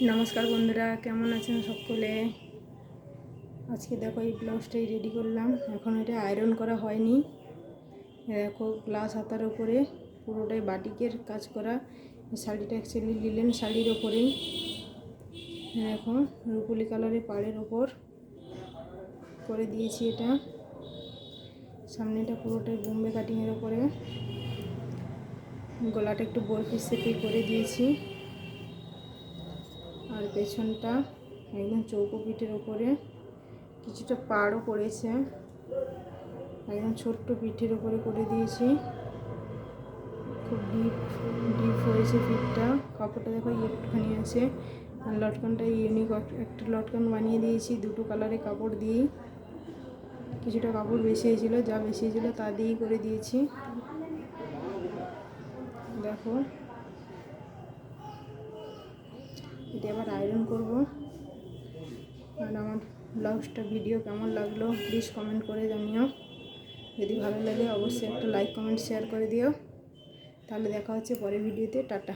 নমস্কার বন্ধুরা, কেমন আছেন সকলে? আজকে দেখো এই ব্লাউজটাই রেডি করলাম। এখন এটা আয়রন করা হয়নি। দেখো গ্লাস হাতার উপরে পুরোটাই বাটিকের কাজ করা। শাড়িটা অ্যাকচুয়ালি লিলেন শাড়ির ওপরেই। দেখো রুপোলি কালারের পাড়ের ওপর করে দিয়েছি এটা। সামনেটা পুরোটাই বোম্বে কাটিংয়ের ওপরে, গলাটা একটু বরফি সেপে করে দিয়েছি। আর পেছনটা একদম চৌকো পিঠের ওপরে কিছুটা পাড়ও পড়েছে, একদম ছোট্ট পিঠের ওপরে করে দিয়েছি। খুব ডিপ হয়েছে পিঠটা। কাপড়টা দেখো একটুখানি আছে। আর লটকানটা ইউনিক একটা লটকান বানিয়ে দিয়েছি দুটো কালারের কাপড় দিয়েই। কিছুটা কাপড় বেশি হয়েছিলো, যা বেশি হয়েছিলো তা দিয়েই করে দিয়েছি। দেখো এটা আবার আয়রন করব। আর আমার ব্লাউজটা ভিডিও কেমন লাগলো প্লিজ কমেন্ট করে জানিও। যদি ভালো লাগে অবশ্যই একটা লাইক কমেন্ট শেয়ার করে দিও। তাহলে দেখা হচ্ছে পরের ভিডিওতে। টাটা।